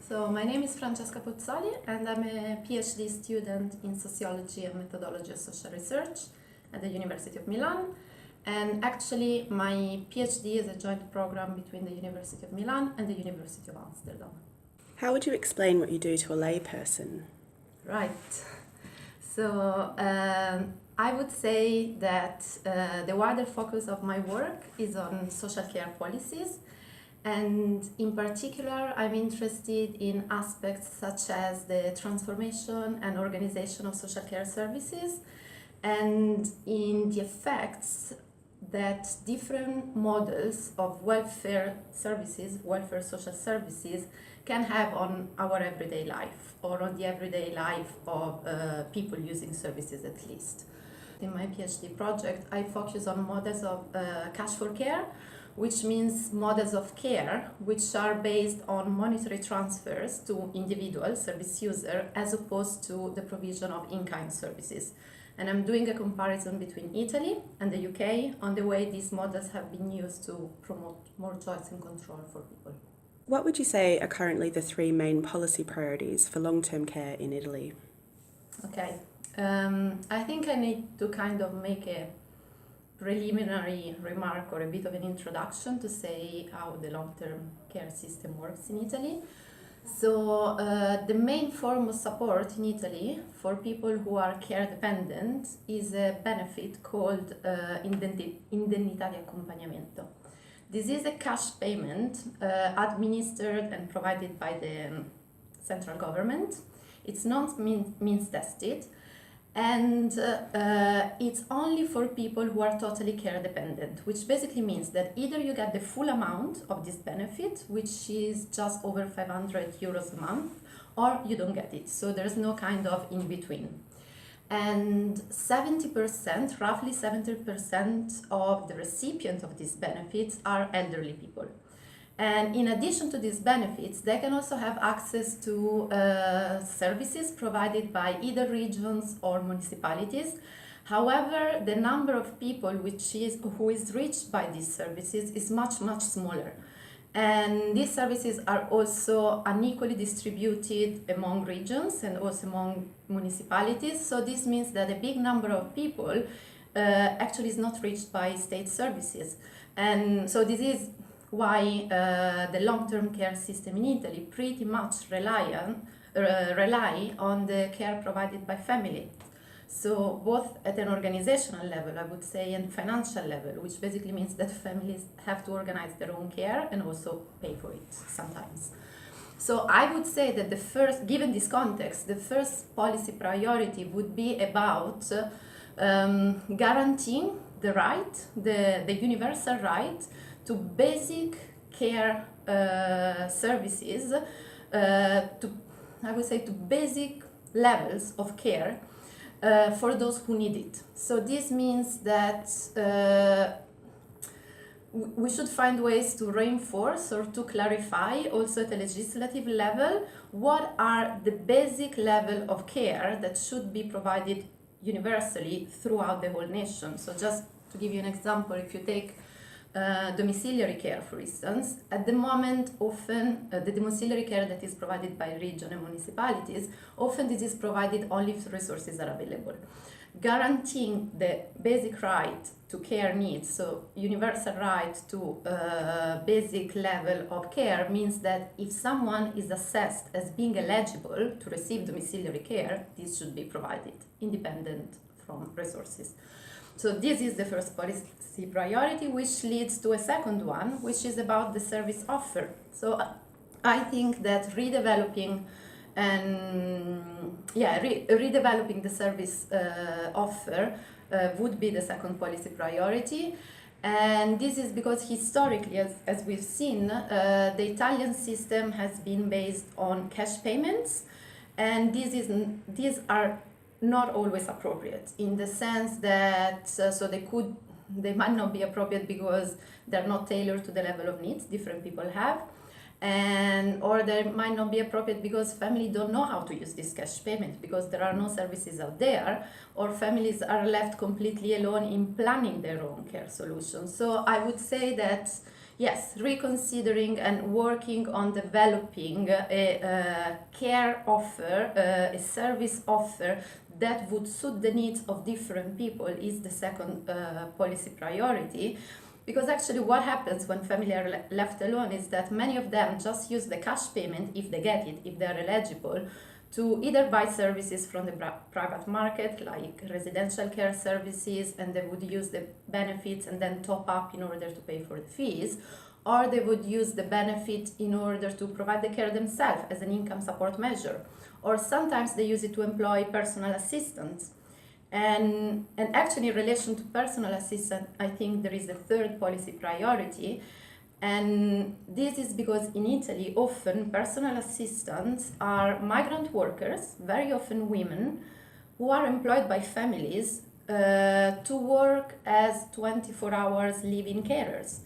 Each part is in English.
So my name is Francesca Pozzoli and I'm a PhD student in Sociology and Methodology of Social Research at the University of Milan. And actually my PhD is a joint program between the University of Milan and the University of Amsterdam. How would you explain what you do to a layperson? Right. So I would say that the wider focus of my work is on social care policies. And in particular, I'm interested in aspects such as the transformation and organization of social care services and in the effects that different models of welfare services, welfare social services, can have on our everyday life or on the everyday life of people using services at least. In my PhD project, I focus on models of cash for care, which means models of care which are based on monetary transfers to individual service user as opposed to the provision of in-kind services. And I'm doing a comparison between Italy and the UK on the way these models have been used to promote more choice and control for people. What would you say are currently the three main policy priorities for long-term care in Italy? Okay, I think I need to kind of make a preliminary remark or a bit of an introduction to say how the long-term care system works in Italy. So the main form of support in Italy for people who are care dependent is a benefit called indennità di accompagnamento. This is a cash payment administered and provided by the central government. It's not means tested. And it's only for people who are totally care dependent, which basically means that either you get the full amount of this benefit, which is just over 500 euros a month, or you don't get it. So there's no kind of in between. And 70%, roughly 70% of the recipients of these benefits are elderly people. And in addition to these benefits, they can also have access to services provided by either regions or municipalities. However, the number of people who is reached by these services is much, much smaller. And these services are also unequally distributed among regions and also among municipalities. So this means that a big number of people actually is not reached by state services. And so this is why the long-term care system in Italy pretty much rely on the care provided by family. So both at an organizational level, I would say, and financial level, which basically means that families have to organize their own care and also pay for it sometimes. So I would say that given this context, the first policy priority would be about guaranteeing the right, the universal right to basic care services, to basic levels of care for those who need it. So this means that we should find ways to reinforce or to clarify also at a legislative level what are the basic level of care that should be provided universally throughout the whole nation. So just to give you an example, if you take domiciliary care, for instance, at the moment, often the domiciliary care that is provided by region and municipalities, often this is provided only if resources are available. Guaranteeing the basic right to care needs, so universal right to basic level of care, means that if someone is assessed as being eligible to receive domiciliary care, this should be provided, independent from resources. So this is the first policy priority, which leads to a second one, which is about the service offer. So I think that redeveloping the service offer would be the second policy priority. And this is because historically, as we've seen, the Italian system has been based on cash payments, and these are not always appropriate in the sense that they might not be appropriate because they're not tailored to the level of needs different people have, or they might not be appropriate because families don't know how to use this cash payment because there are no services out there, or families are left completely alone in planning their own care solutions. So I would say that Yes, reconsidering and working on developing a care offer, a service offer that would suit the needs of different people is the second policy priority. Because actually what happens when families are left alone is that many of them just use the cash payment, if they get it, if they're eligible, to either buy services from the private market, like residential care services, and they would use the benefits and then top up in order to pay for the fees, or they would use the benefit in order to provide the care themselves as an income support measure, or sometimes they use it to employ personal assistants. And actually, in relation to personal assistance, I think there is a third policy priority. And this is because in Italy, often personal assistants are migrant workers, very often women, who are employed by families to work as 24 hours live-in carers.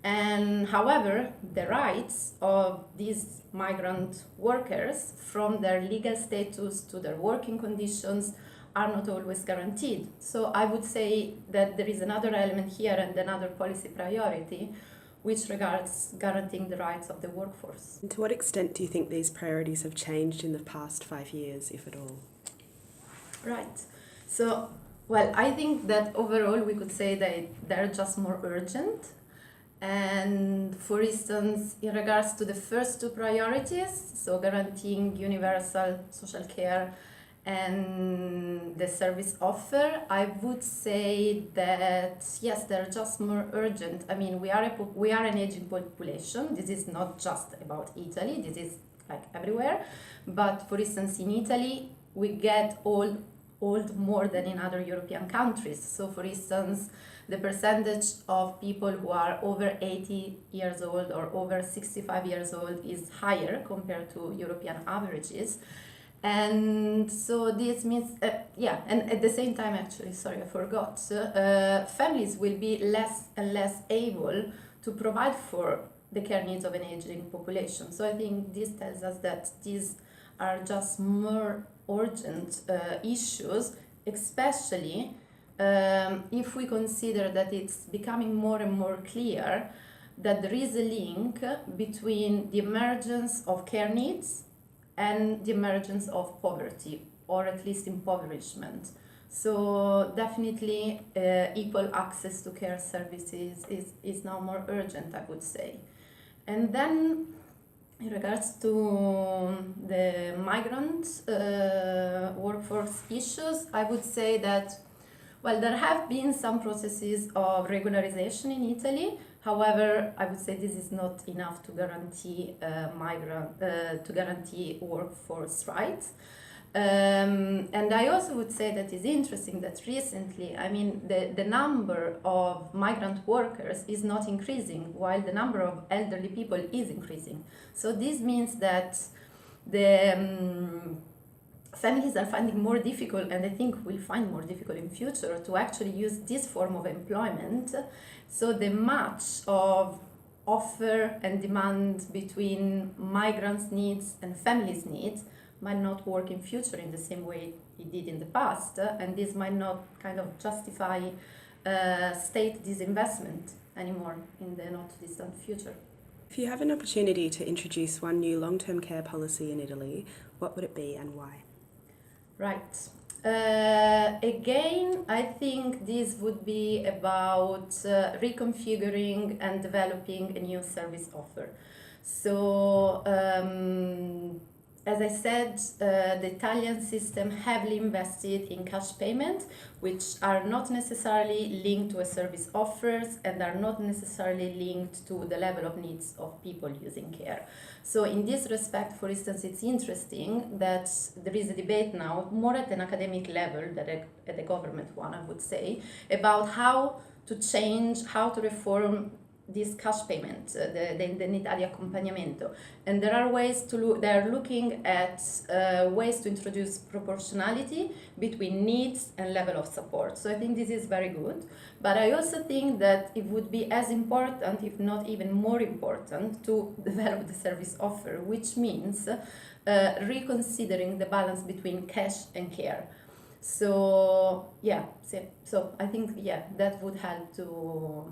And however, the rights of these migrant workers, from their legal status to their working conditions, are not always guaranteed. So I would say that there is another element here and another policy priority which regards guaranteeing the rights of the workforce. And to what extent do you think these priorities have changed in the past 5 years, if at all? Right. So, well, I think that overall we could say that they're just more urgent. And for instance, in regards to the first two priorities, so guaranteeing universal social care and the service offer, I would say that yes, they're just more urgent. I mean, we are an aging population. This is not just about Italy. This is like everywhere. But for instance, in Italy, we get old more than in other European countries. So for instance, the percentage of people who are over 80 years old or over 65 years old is higher compared to European averages. And so this means, and at the same time, actually, sorry, I forgot, families will be less and less able to provide for the care needs of an aging population. So I think this tells us that these are just more urgent issues, especially if we consider that it's becoming more and more clear that there is a link between the emergence of care needs and the emergence of poverty, or at least impoverishment. So definitely equal access to care services is now more urgent, I would say. And then in regards to the migrant workforce issues, I would say that, well, there have been some processes of regularization in Italy. However, I would say this is not enough to guarantee workforce rights. And I also would say that it's interesting that recently, I mean, the number of migrant workers is not increasing, while the number of elderly people is increasing. So this means that the families are finding more difficult, and I think will find more difficult in future, to actually use this form of employment. So the match of offer and demand between migrants' needs and families' needs might not work in future in the same way it did in the past, and this might not kind of justify state disinvestment anymore in the not distant future. If you have an opportunity to introduce one new long-term care policy in Italy, what would it be and why? Right. Again, I think this would be about reconfiguring and developing a new service offer. So, as I said, the Italian system heavily invested in cash payment, which are not necessarily linked to a service offers and are not necessarily linked to the level of needs of people using care. So in this respect, for instance, it's interesting that there is a debate now, more at an academic level than at the government one, I would say, about how to change, how to reform this cash payment, the indennità di accompagnamento. And there are ways to look, they are looking at ways to introduce proportionality between needs and level of support. So I think this is very good. But I also think that it would be as important, if not even more important, to develop the service offer, which means reconsidering the balance between cash and care. So, so I think, that would help to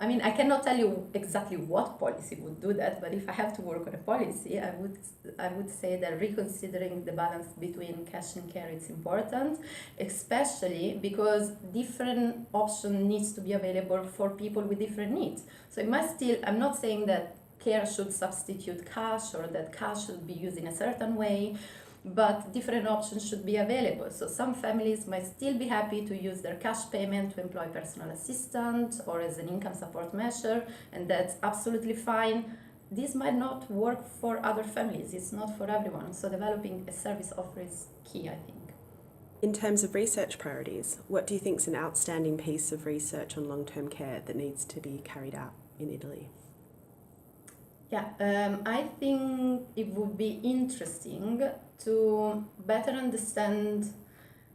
I mean, I cannot tell you exactly what policy would do that, but if I have to work on a policy, I would say that reconsidering the balance between cash and care is important, especially because different option needs to be available for people with different needs. So it must still, I'm not saying that care should substitute cash or that cash should be used in a certain way, but different options should be available. So some families might still be happy to use their cash payment to employ personal assistant or as an income support measure, and that's absolutely fine. This might not work for other families, it's not for everyone. So developing a service offer is key, I think. In terms of research priorities, what do you think is an outstanding piece of research on long-term care that needs to be carried out in Italy? Yeah, I think it would be interesting to better understand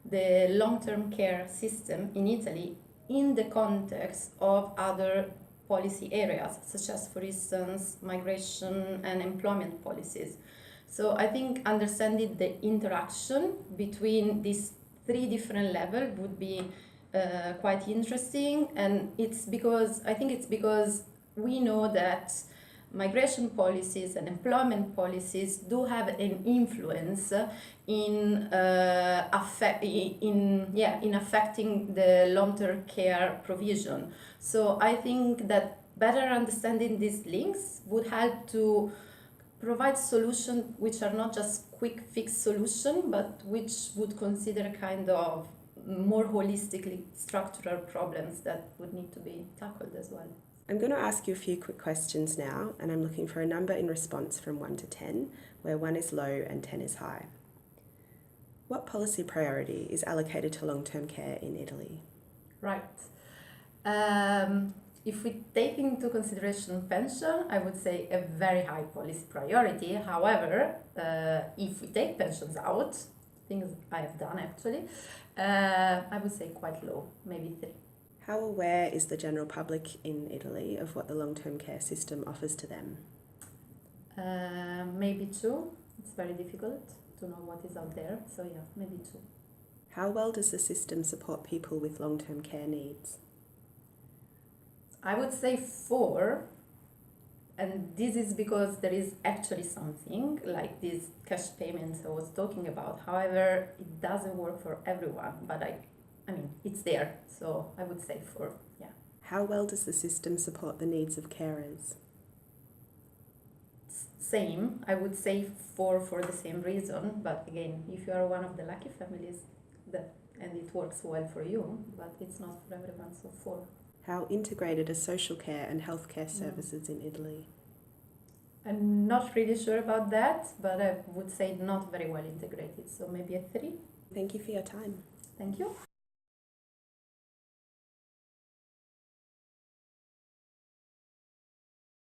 the long-term care system in Italy in the context of other policy areas, such as, for instance, migration and employment policies. So I think understanding the interaction between these three different levels would be quite interesting, and I think it's because we know that migration policies and employment policies do have an influence in affecting the long-term care provision. So I think that better understanding these links would help to provide solutions which are not just quick fix solution, but which would consider kind of more holistically structural problems that would need to be tackled as well. I'm going to ask you a few quick questions now, and I'm looking for a number in response from 1 to 10, where 1 is low and 10 is high. What policy priority is allocated to long-term care in Italy? Right. If we take into consideration pension, I would say a very high policy priority. However, if we take pensions out, things I have done actually, I would say quite low, maybe 3. How aware is the general public in Italy of what the long-term care system offers to them? Maybe 2. It's very difficult to know what is out there. So yeah, maybe 2. How well does the system support people with long-term care needs? I would say 4. And this is because there is actually something like these cash payments I was talking about. However, it doesn't work for everyone, but I mean, it's there, so I would say 4, yeah. How well does the system support the needs of carers? Same, I would say 4 for the same reason, but again, if you are one of the lucky families, and it works well for you, but it's not for everyone, so 4. How integrated are social care and healthcare services in Italy? I'm not really sure about that, but I would say not very well integrated, so maybe a 3. Thank you for your time. Thank you.